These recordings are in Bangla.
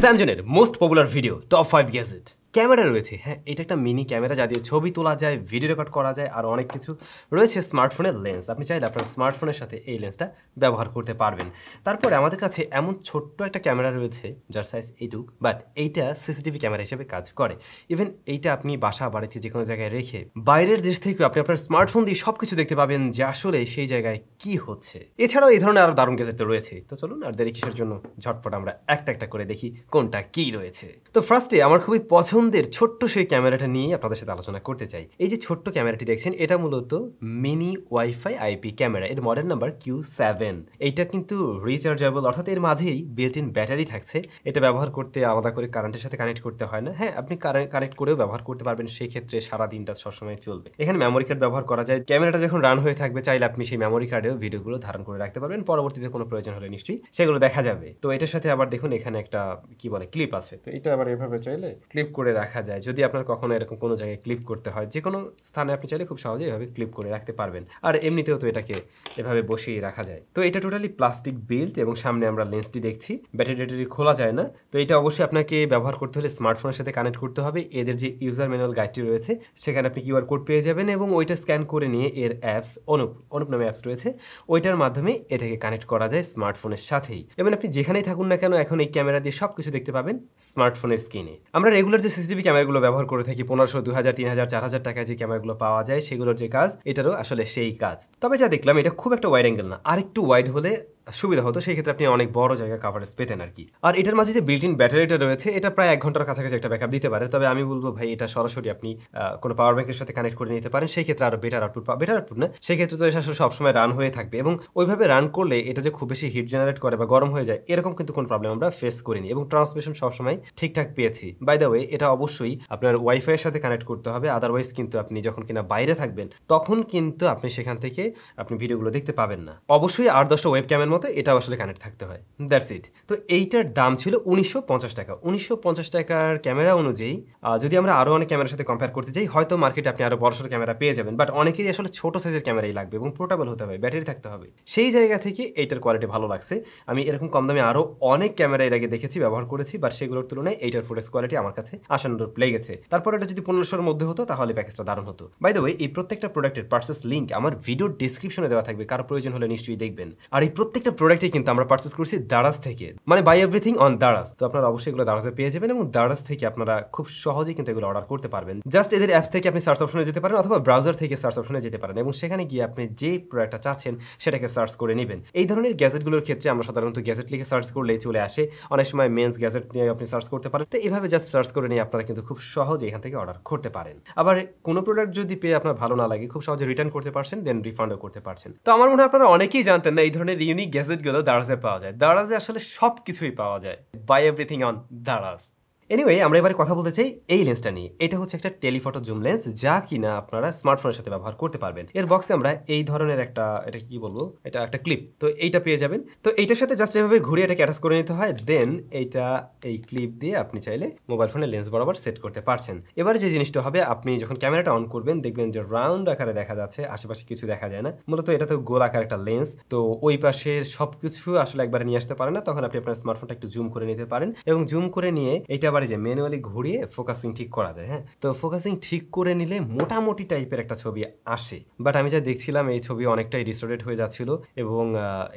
স্যামজনের most popular video top 5 gadget camera রয়েছে। হ্যাঁ, এটা একটা মিনি ক্যামেরা যা দিয়ে ছবি তোলা যায়, ভিডিও রেকর্ড করা যায়, আর অনেক কিছু রয়েছে। স্মার্টফোনের লেন্স, আপনি চাইলে আপনার স্মার্টফোনের সাথে এই লেন্সটা ব্যবহার করতে পারবেন। তারপরে আমাদের কাছে এমন ছোট্ট একটা ক্যামেরা রয়েছে যার সাইজ এইটুক, বাট এইটা সিসিটিভি ক্যামেরা হিসেবে কাজ করে। ইভেন এইটা আপনি বাসা বাড়িতে যে কোনো জায়গায় রেখে বাইরের দেশ থেকে আপনি আপনার স্মার্টফোন দিয়ে সব কিছু দেখতে পাবেন যে আসলে সেই জায়গায় কি হচ্ছে। এছাড়াও এই ধরনের আরো দারুণ গ্যাজেট তো রয়েছে। তো চলুন আর দেরি কিসের জন্য, ঝটপট আমরা একটা একটা করে দেখি কোনটা কি রয়েছে। তো ফার্স্টে আমার খুবই পছন্দের ছোট্ট সেই ক্যামেরাটা নিয়ে আপনাদের সাথে আলোচনা করতে চাই। এই যে ছোট্ট ক্যামেরাটি দেখছেন, এটা মূলত মিনি ওয়াইফাই আইপি ক্যামেরা। এর মডেল নাম্বার Q7। এইটা কিন্তু রিচার্জেবল, অর্থাৎ এর মাঝেই বিল্ট ইন ব্যাটারি থাকছে। এটা ব্যবহার করতে আলাদা করে কারেন্টের সাথে কানেক্ট করতে হয় না। হ্যাঁ, আপনি কানেক্ট করেও ব্যবহার করতে পারবেন, সেই ক্ষেত্রে সারা দিনটা সবসময় চলবে। এখানে মেমোরি কার্ড ব্যবহার করা যায়। ক্যামেরাটা যখন রান হয়ে থাকবে, চাইলে আপনি সেই মেমোরি কার্ডেও ভিডিওগুলো ধারণ করে রাখতে পারবেন। পরবর্তীতে কোনো প্রয়োজন হলে নিশ্চয়ই সেগুলো দেখা যাবে। তো এটার সাথে আবার দেখুন এখানে একটা কি বলে ক্লিপ আছে। তো এটা আবার এভাবে চাইলে ক্লিপ করে রাখা যায়। যদি আপনার কখনো এরকম কোনো জায়গায় ক্লিপ করতে হয়, যে কোনো স্থানে আপনি চাইলে খুব সহজে এভাবে ক্লিপ করে রাখতে পারবেন। আর এমনিতেও তো এটাকে এভাবে বসিয়ে রাখা যায়। তো এটা টোটালি প্লাস্টিক বিল্ট, এবং সামনে আমরা লেন্সটি দেখছি। ব্যাটারি খোলা যায় না। তো এটা অবশ্যই আপনাকে ব্যবহার করতে হলে স্মার্টফোনের সাথে কানেক্ট করতে হবে। এদের যে ইউজার ম্যানুয়াল গাইডটি রয়েছে, সেখানে আপনি কিউআর কোড পেয়ে যাবেন, এবং ওইটা স্ক্যান করে নিয়ে এর অ্যাপস অনুপ নামে অ্যাপস রয়েছে, ওইটার মাধ্যমে এটাকে কানেক্ট করা যায় স্মার্টফোনের সাথেই। এবং আপনি যেখানেই থাকুন না কেন, এখন এই ক্যামেরা দিয়ে সবকিছু দেখতে পাবেন স্মার্টফোনের স্ক্রিনে। আমরা রেগুলার যে সিসিটিভি ক্যামেরাগুলো ব্যবহার করে থাকি, 1500, 2000, 3000, 4000 টাকায় যে ক্যামেরাগুলো পাওয়া যায়, সেগুলোর যে কাজ, এটারও আসলে সেই কাজ। তবে যা দেখলাম, এটা খুব একটা ওয়াইড অ্যাঙ্গেল না, আরেকটু ওয়াইড হলে সুবিধা হতো। সেই ক্ষেত্রে আপনি অনেক বড় জায়গা কাভারেজ পেতেন আর কি। আর এটার মাঝে যে বিল্ট ইন ব্যাটারিটা রয়েছে, এটা প্রায় 1 ঘন্টার কাছাকাছি একটা ব্যাকআপ দিতে পারে। তবে আমি বলবো ভাই, এটা সরাসরি আপনি কোনো পাওয়ার ব্যাংকের সাথে কানেক্ট করে নিতে পারেন। সেই ক্ষেত্রে আরো বেটার আউটপুট না, সেই ক্ষেত্রে তো এটা আসলে সবসময় রান হয়ে থাকবে। এবং ওইভাবে রান করলে এটা যে খুব বেশি হিট জেনারেট করে বা গরম হয়ে যায়, এরকম কিন্তু কোনো প্রবলেম আমরা ফেস করিনি। এবং ট্রান্সমিশন সবসময় ঠিকঠাক পেয়েছি। বাই দ্য ওয়ে, এটা অবশ্যই আপনার ওয়াইফাই এর সাথে কানেক্ট করতে হবে। আদারওয়াইজ কিন্তু আপনি যখন কিনা বাইরে থাকবেন, তখন কিন্তু আপনি সেখান থেকে আপনি ভিডিওগুলো দেখতে পাবেন না। অবশ্যই 8-10টা ওয়েব ক্যামের মতো এটাও আসলে কানেক্ট থাকতে হয়। That's it. তো এইটার দাম ছিল 1950 টাকা। 1950 টাকার ক্যামেরা অনুযায়ী যদি আমরা আরো অনেক ক্যামেরার সাথে কম্পেয়ার করতে চাই, হয়তো মার্কেটে আপনি আরো বড়সড় ক্যামেরা পেয়ে যাবেন, বাট অনেকেরই আসলে ছোট সাইজের ক্যামেরাই লাগবে এবং পোর্টেবল হতে হবে, ব্যাটারি থাকতে হবে। সেই জায়গা থেকে এইটার কোয়ালিটি ভালো লাগছে। আমি এরকম কম দামে আরো অনেক ক্যামেরা এর আগে দেখেছি, ব্যবহার করেছি, বাট সেগুলোর তুলনায় এইটার ফুটেজ কোয়ালিটি আমার কাছে আশানুরূপ লেগেছে। তারপর এটা যদি 1500-এর মধ্যে হতো, তাহলে প্যাকেজটা দারুণ হতো। বাই দ্য ওয়ে, এই প্রত্যেকটা প্রোডাক্টের পারচেস লিংক আমার ভিডিওর ডেসক্রিপশনে দেওয়া থাকবে, কারো প্রয়োজন হলে নিশ্চয়ই দেখবেন। আর এই প্রত্যেকটা প্রোডাক্টই কিন্তু আমরা পারচেস করছি দারাজ থেকে, মানে বাই এভরিথিং অন দারাজ। তো আপনারা অবশ্যই এগুলো দারাজে পেয়ে যাবেন, এবং দারাজ থেকে আপনারা খুব সহজেই কিন্তু এগুলো অর্ডার করতে পারবেন। জাস্ট এদের অ্যাপস থেকে আপনি সার্চ অপশনে যেতে পারেন, অথবা ব্রাউজার থেকে সার্চ অপশনে যেতে পারেন, এবং সেখানে গিয়ে আপনি যে প্রোডাক্টটা চাচ্ছেন সেটাকে সার্চ করে নেবেন। এই ধরনের গ্যাজেটগুলোর ক্ষেত্রে আমরা সাধারণত গ্যাজেট লিখে সার্চ করলেই চলে আসে। অনেক সময় মেন্স গ্যাজেট নিয়ে আপনি সার্চ করতে পারেন। তো এভাবে জাস্ট সার্চ করে নিয়ে আপনারা কিন্তু খুব সহজে এখান থেকে অর্ডার করতে পারেন। আবার কোনো প্রোডাক্ট যদি পেয়ে আপনার ভালো না লাগে, খুব সহজে রিটার্ন করতে পারছেন, দেন রিফান্ডও করতে পারছেন। তো আমার মনে হয় আপনারা অনেকেই জানতেন না এই ধরনের ইউনিক গ্যাজেটগুলো দারাজে পাওয়া যায়। দারাজে আসলে সব কিছুই পাওয়া যায়। Buy everything on Daraz. Anyway, আমরা এবারে কথা বলতে চাই এই লেন্সটা নিয়ে। এটা হচ্ছে একটা টেলিফটো জুম লেন্স, যা কিনা আপনারা স্মার্টফোনের সাথে ব্যবহার করতে পারবেন। এর বক্সে আমরা এই ধরনের একটা, এটা কি বলবো, এটা একটা ক্লিপ, তো এইটা পেয়ে যাবেন। তো এইটার সাথে জাস্ট এভাবে ঘুরে এটাকে অ্যাটাচ করে নিতে হয়, দেন এইটা এই ক্লিপ দিয়ে আপনি চাইলে মোবাইল ফোনের লেন্স বরাবর সেট করতে পারছেন। এবারে যে জিনিসটা হবে, আপনি যখন ক্যামেরাটা অন করবেন, দেখবেন যে রাউন্ড আকারে দেখা যাচ্ছে, আশেপাশে কিছু দেখা যায় না। মূলত এটা তো গোল আকার একটা লেন্স, তো ওই পাশের সবকিছু আসলে একবারে নিয়ে আসতে পারে না। তখন আপনি আপনার স্মার্টফোনটা একটু জুম করে নিতে পারেন, এবং জুম করে নিয়ে এইটা আবার যে ম্যানুয়ালি ঘুরিয়ে ফোকাসিং ঠিক করা যায়। হ্যাঁ, তো ফোকাসিং ঠিক করে নিলে মোটামুটি টাইপের একটা ছবি আসে। বাট আমি যা দেখছিলাম, এই ছবি অনেকটাই ডিস্টর্টেড হয়ে যাচ্ছিল, এবং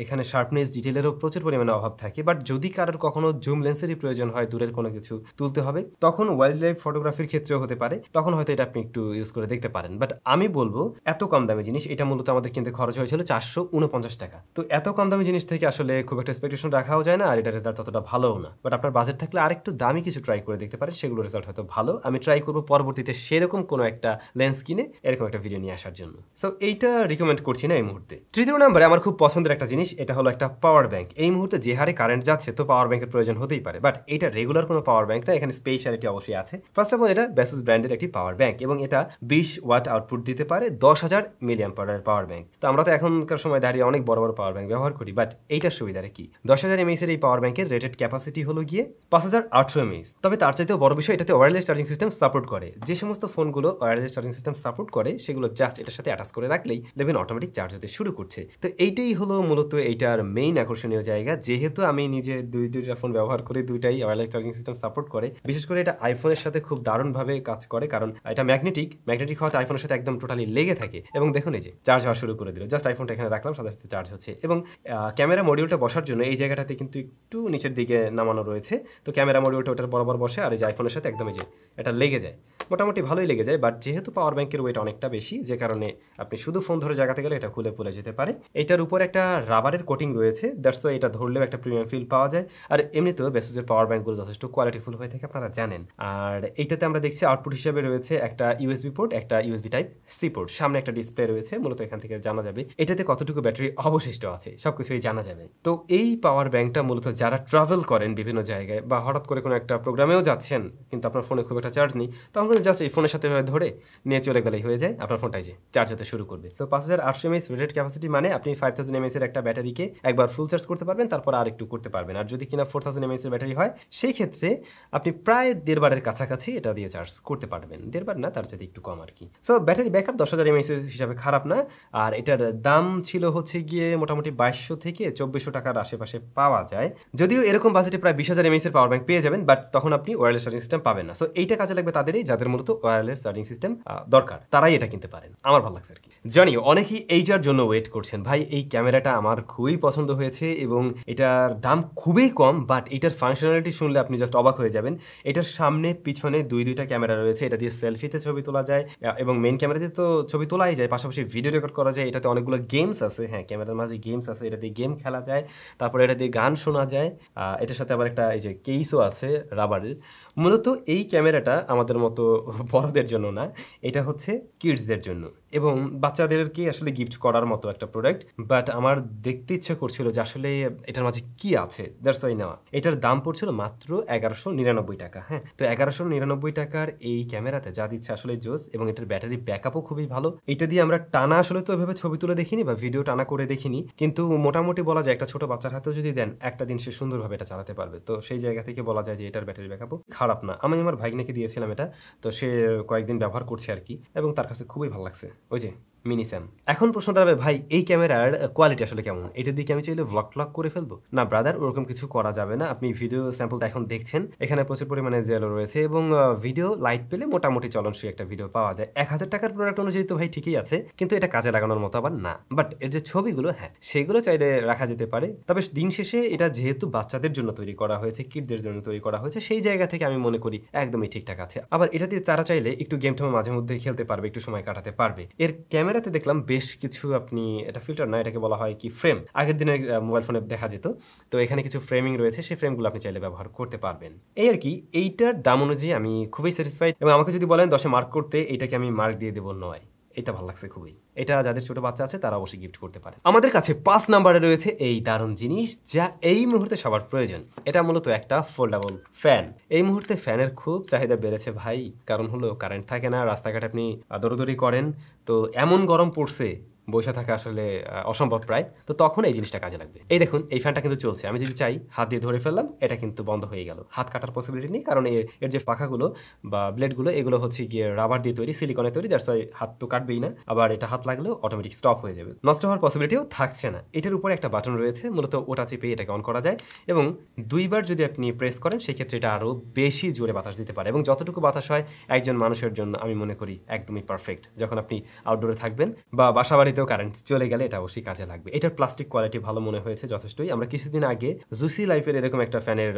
এখানে শার্পনেস ডিটেলেরও প্রচুর পরিমাণে অভাব থাকে। বাট যদি কারোর কখনো জুম লেন্সেরই প্রয়োজন হয়, দূরের কোনো কিছু তুলতে হবে, তখন ওয়াইল্ড লাইফ ফটোগ্রাফির ক্ষেত্রেও হতে পারে, তখন হয়তো এটা আপনি একটু ইউজ করে দেখতে পারেন। বাট আমি বলবো, এত কম দামি জিনিস, এটা মূলত আমাদের কিনতে খরচ হয়েছিল 449 টাকা। তো এত কম দামি জিনিস থেকে আসলে খুব একটা এক্সপেকটেশন রাখাও যায় না, আর এটা রেজাল্ট ততটা ভালোও না। বাট আপনার বাজেট থাকলে আরেকটু দামি কিছু ট্রাই করে দেখতে পারেন, সেগুলো রেজাল্ট হয়তো ভালো। আমি ট্রাই করবো পরবর্তীতে সেরকম কোনো একটা লেন্স কিনে এরকম একটা ভিডিও নিয়ে আসার জন্য। সো এইটা রিকমেন্ড করছি না এই মুহূর্তে। তৃতীয় নম্বরে আমার খুব পছন্দের একটা জিনিস, এটা হলো একটা পাওয়ার ব্যাংক। এই মুহূর্তে যে হারে কারেন্ট যাচ্ছে, তো পাওয়ার ব্যাংকের প্রয়োজন হতেই পারে, বাট এটা রেগুলার কোনো পাওয়ার ব্যাংক না, এখানে স্পেশালিটি অবশ্যই আছে। ফার্স্ট অফ অল, এটা বেসুস ব্র্যান্ডের একটি পাওয়ার ব্যাংক, এবং এটা 20 ওয়াট আউটপুট দিতে পারে, 10,000 মিলিঅ্যাম্পিয়ারের পাওয়ার ব্যাংক। তো আমরা তো এখনকার সময় দাঁড়িয়ে অনেক বড় বড় পাওয়ার ব্যাংক ব্যবহার করি, বাট এইটার সুবিধাটা কি? 10,000 mAh এর এই পাওয়ার ব্যাংকের রেটেড ক্যাপাসিটি হলো গিয়ে 5,800 mAh। তবে তার চাইতেও বড় বিষয় এটাতে ওয়্যারলেস চার্জিং সিস্টেম সাপোর্ট করে। যে সমস্ত ফোনগুলো ওয়্যারলেস চার্জিং সিস্টেম সাপোর্ট করে সেগুলো জাস্ট এটার সাথে অ্যাটাচ করে রাখলেই দেখবেন অটোমেটিক চার্জ হতে শুরু করছে। তো এইটাই হলো মূলত এইটার মেইন আকর্ষণীয় জায়গা। যেহেতু আমি নিজে দুইটা ফোন ব্যবহার করি, দুইটাই ওয়্যারলেস চার্জিং সিস্টেম সাপোর্ট করে। বিশেষ করে এটা আইফোনের সাথে খুব দারুণভাবে কাজ করে, কারণ এটা ম্যাগনেটিক হওয়াতে আইফোনের সাথে একদম টোটালি লেগে থাকে। এবং দেখুন এই যে চার্জ হওয়া শুরু করে দিল, জাস্ট আইফোনটা এখানে রাখলাম, সাথে সাথে চার্জ হচ্ছে। এবং ক্যামেরা মডিউলটা বসার জন্য এই জায়গাটাতে কিন্তু একটু নিচের দিকে নামানো রয়েছে। তো ক্যামেরা মডিউলটা ওটার বরাবর বসে, আর এই যে আইফোনের সাথে একদম এই যে এটা লেগে যায়, মোটামুটি ভালোই লেগে যায়। বাট যেহেতু পাওয়ার ব্যাংকের ওয়েট অনেকটা বেশি, যে কারণে আপনি শুধু ফোন ধরে জায়গাতে গেলে এটা খুলে পড়ে যেতে পারে। এটার উপর একটা রাবারের কোটিং রয়েছে, দ্যাটস ওয়াই এটা ধরলেও একটা প্রিমিয়াম ফিল পাওয়া যায়। আর এমনিতেও বেসুসের পাওয়ার ব্যাংকগুলো যথেষ্ট কোয়ালিটিফুল হয়ে থাকে, আপনারা জানেন। আর এইটাতে আমরা দেখছি আউটপুট হিসেবে রয়েছে একটা ইউএসবি পোর্ট, একটা ইউএসবি টাইপ সি পোর্ট, সামনে একটা ডিসপ্লে রয়েছে। মূলত এখান থেকে জানা যাবে এটাতে কতটুকু ব্যাটারি অবশিষ্ট আছে, সবকিছুই জানা যাবে। তো এই পাওয়ার ব্যাংকটা মূলত যারা ট্রাভেল করেন বিভিন্ন জায়গায়, বা হঠাৎ করে কোনো একটা প্রোগ্রামেও যাচ্ছেন কিন্তু আপনার ফোনে খুব একটা চার্জ নেই, তখন কিন্তু জাস্ট এই ফোনের সাথে ধরে নিয়ে চলে গেলেই হয়ে যায়, আপনার ফোনটাই যে চার্জ হতে শুরু করবে। তো 5800 mAh রেটেড ক্যাপাসিটি মানে আপনি 5000 mAh এর একটা ব্যাটারিকে একবার ফুল চার্জ করতে পারবেন, তারপর আর একটু করতে পারবেন। আর যদি কিনা 4000 mAh এর ব্যাটারি হয়, সেই ক্ষেত্রে আপনি প্রায় 1.5 বারের কাছাকাছি এটা দিয়ে চার্জ করতে পারবেন। 1.5 বার না, তার চাইতে একটু কম আর কি। সো ব্যাটারি ব্যাকআপ 10000 mAh হিসাবে খারাপ না। আর এটার দাম ছিল হচ্ছে গিয়ে মোটামুটি 2200 থেকে 2400 টাকার আশেপাশে পাওয়া যায়। যদিও এরকম বাজেটে প্রায় 20000 mAh এর পাওয়ার ব্যাংক পেয়ে যাবেন, বাট তখন আপনি ওয়্যারলেস চার্জিং সিস্টেম পাবেন না। সো এইটা কাজে লাগবে তাদেরই যাদের মূলত ওয়্যারলেস চার্জিং সিস্টেম দরকার, তারাই এটা কিনতে পারেন। আমার ভালো লাগছে আর কি। জানি অনেকেই এইটার জন্য ওয়েট করছেন। ভাই এই ক্যামেরাটা আমার খুবই পছন্দ হয়েছে এবং এটার দাম খুবই কম, বাট এটার ফাংশনালিটি শুনলে আপনি জাস্ট অবাক হয়ে যাবেন। এটার সামনে পিছনে দুইটা ক্যামেরা রয়েছে, এটা দিয়ে সেলফিতে ছবি তোলা যায় এবং মেইন ক্যামেরাতে তো ছবি তোলাই যায়, পাশাপাশি ভিডিও রেকর্ড করা যায়। এটাতে অনেকগুলো গেমস আছে, হ্যাঁ ক্যামেরার মাঝে গেমস আছে, এটা দিয়ে গেম খেলা যায়, তারপরে এটা দিয়ে গান শোনা যায়। এটার সাথে আবার একটা এই যে কেসও আছে রাবারের। মূলত এই ক্যামেরাটা আমাদের মতো বড়দের জন্য না, এটা হচ্ছে কিডসদের জন্য এবং বাচ্চাদেরকে আসলে গিফট করার মতো একটা প্রোডাক্ট। বাট আমার দেখতে ইচ্ছা করছিল যে আসলে এটার মাঝে কি আছে, দ্যাটস ওয়াই নেওয়া। এটার দাম পড়ছিল মাত্র 1199 টাকা। হ্যাঁ, তো 1199 টাকার এই ক্যামেরাতে যা দিচ্ছে আসলে জোস, এবং এটার ব্যাটারি ব্যাকআপও খুবই ভালো। এটা দিয়ে আমরা টানা আসলে তো এভাবে ছবি তুলে দেখিনি বা ভিডিও টানা করে দেখিনি, কিন্তু মোটামুটি বলা যায় একটা ছোট বাচ্চার হাতেও যদি দেন একটা দিন সে সুন্দরভাবে এটা চালাতে পারবে। তো সেই জায়গা থেকে বলা যায় যে এটার ব্যাটারি ব্যাকআপও খারাপ না। আমি আমার ভাইগনাকে দিয়েছিলাম এটা, তো সে কয়েকদিন ব্যবহার করছে আর কি, এবং তার কাছে খুবই ভালো লাগছে। ওই যে মিনি স্যাম। এখন প্রশ্ন দাঁড়াবে, ভাই এই ক্যামেরার কোয়ালিটি আসলে কেমন? এটা দিয়ে কি আমি চাইলে ভ্লগ করে ফেলবো? না ব্রাদার, ওরকম কিছু করা যাবে না। আপনি ভিডিও স্যাম্পলটা এখন দেখছেন, এখানে প্রচুর পরিমাণে জেলও রয়েছে এবং ভিডিও লাইট পেলে মোটামুটি চলনসই একটা ভিডিও পাওয়া যায়। 1000 টাকার প্রোডাক্ট অনুযায়ী তো ভাই ঠিকই আছে, কিন্তু এটা কাজে লাগানোর মতো আবার না। বাট এর যে ছবিগুলো, হ্যাঁ সেগুলো চাইলে রাখা যেতে পারে। তবে দিন শেষে এটা যেহেতু বাচ্চাদের জন্য তৈরি করা হয়েছে, কিডদের জন্য তৈরি করা হয়েছে, সেই জায়গা থেকে আমি মনে করি একদমই ঠিকঠাক আছে। আবার এটা দিয়ে তারা চাইলে একটু গেম টেম মাঝে মধ্যে খেলতে পারবে, একটু সময় কাটাতে পারবে। এর ক্যামেরাতে দেখলাম বেশ কিছু, আপনি এটা ফিল্টার না, এটাকে বলা হয় কি ফ্রেম, আগের দিনের মোবাইল ফোনে দেখা যেত। তো এখানে কিছু ফ্রেমিং রয়েছে, সেই ফ্রেমগুলো আপনি চাইলে ব্যবহার করতে পারবেন। এই আর কি। এইটার দাম অনুযায়ী আমি খুবই স্যাটিসফাইড, এবং আমাকে যদি বলেন 10-এ মার্ক করতে, এটাকে আমি মার্ক দিয়ে দেবো 9। এটা ভালো লাগছে খুবই। এটা যাদের ছোট বাচ্চা আছে তারা অবশ্যই গিফট করতে পারে। আমাদের কাছে 5 নম্বরে রয়েছে এই দারুণ জিনিস, যা এই মুহূর্তে সবার প্রয়োজন। এটা মূলত একটা ফোল্ডেবল ফ্যান। এই মুহূর্তে ফ্যানের খুব চাহিদা বেড়েছে ভাই, কারণ হলো কারেন্ট থাকে না, রাস্তাঘাটে আপনি দৌড়দৌড়ি করেন, তো এমন গরম পড়ছে বসে থাকা আসলে অসম্ভব প্রায়। তো তখন এই জিনিসটা কাজে লাগবে। এই দেখুন, এই ফ্যানটা কিন্তু চলছে। আমি যদি চাই হাত দিয়ে ধরে ফেললাম, এটা কিন্তু বন্ধ হয়ে গেল। হাত কাটার পসিবিলিটি নেই, কারণ এর যে পাখাগুলো বা ব্লেডগুলো, এগুলো হচ্ছে গিয়ে রাবার দিয়ে তৈরি, সিলিকনে তৈরি, দ্যাটস ওয়াই হাত তো কাটবেই না। আবার এটা হাত লাগলেও অটোমেটিক স্টপ হয়ে যাবে, নষ্ট হওয়ার পসিবিলিটিও থাকছে না। এটার উপরে একটা বাটন রয়েছে, মূলত ওটা চেপে এটাকে অন করা যায়, এবং 2 বার যদি আপনি প্রেস করেন সেক্ষেত্রে এটা আরও বেশি জোরে বাতাস দিতে পারে। এবং যতটুকু বাতাস হয় একজন মানুষের জন্য আমি মনে করি একদমই পারফেক্ট। যখন আপনি আউটডোরে থাকবেন বা বাসা বাড়িতেও কারেন্ট চলে গেলে এটা অবশ্যই কাজে লাগবে। এটার প্লাস্টিক কোয়ালিটি ভালো মনে হয়েছে যথেষ্টই। আমরা কিছুদিন আগে জুসি লাইফের এরকম একটা ফ্যানের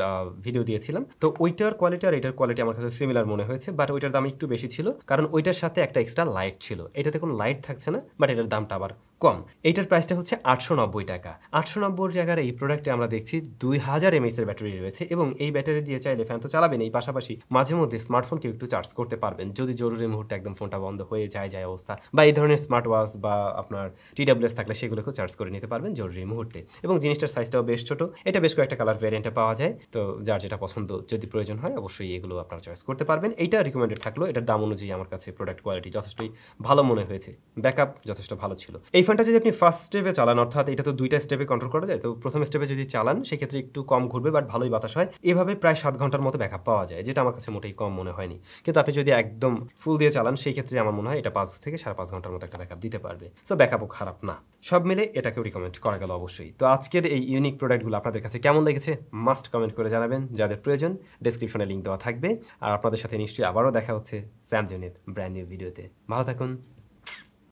ভিডিও দিয়েছিলাম, তো ওইটার কোয়ালিটি আর এটার কোয়ালিটি আমার কাছে সিমিলার মনে হয়েছে, বাট ওইটার দাম একটু বেশি ছিল, কারণ ওইটার সাথে একটা এক্সট্রা লাইট ছিল। এটাতে কোনো লাইট থাকছে না, বাট এটার দামটা আবার কম। এইটার প্রাইসটা হচ্ছে 890 টাকা। 890 টাকার এই প্রোডাক্টে আমরা দেখছি 2000 mAh এর ব্যাটারি রয়েছে, এবং এই ব্যাটারি দিয়ে চাইলে ফ্যান তো চালাবেন, এই পাশাপাশি মাঝে মধ্যে স্মার্টফোনকে একটু চার্জ করতে পারবেন, যদি জরুরি মুহূর্তে একদম ফোনটা বন্ধ হয়ে যায় অবস্থা, বা এই ধরনের স্মার্ট ওয়াচ বা আপনার TWS থাকলে সেগুলোকেও চার্জ করে নিতে পারবেন জরুরি মুহূর্তে। এবং জিনিসটার সাইজটাও বেশ ছোট, এটা বেশ কয়েকটা কালার ভ্যারিয়েন্টে পাওয়া যায়। তো যার যেটা পছন্দ যদি প্রয়োজন হয় অবশ্যই এগুলো আপনারা চয়েস করতে পারবেন। এইটা রিকমেন্ডেড থাকলো, এটার দাম অনুযায়ী আমার কাছে প্রোডাক্ট কোয়ালিটি যথেষ্টই ভালো মনে হয়েছে, ব্যাকআপ যথেষ্ট ভালো ছিল। এই ফোনটা যদি আপনি ফার্স্ট স্টেপে চালান, অর্থাৎ এটা তো 2টা স্টেপে কন্ট্রোল করা যায়, তো প্রথম স্টেপে যদি চালান সেক্ষেত্রে একটু কম ঘুরবে বাট ভালোই বাতাস হয়। এভাবে প্রায় 7 ঘন্টার মতো ব্যাকআপ পাওয়া যায়, যেটা আমার কাছে মোটেই কম মনে হয়নি। কিন্তু আপনি যদি একদম ফুল দিয়ে চালান সেই ক্ষেত্রে আমার মনে হয় এটা 5 থেকে 5.5 ঘন্টার মতো একটা ব্যাকআপ দিতে পারবে। সো ব্যাকআপও খারাপ না, সব মিলে এটাকেও রিকমেন্ড করা গেল অবশ্যই। তো আজকের এই ইউনিক প্রোডাক্টগুলো আপনাদের কাছে কেমন লেগেছে মাস্ট কমেন্ট করে জানাবেন। যাদের প্রয়োজন ডেসক্রিপশনে লিঙ্ক দেওয়া থাকবে। আর আপনাদের সাথে নিশ্চয়ই আবারও দেখা হচ্ছে স্যামজনের ব্র্যান্ড নিউ ভিডিওতে। ভালো থাকুন।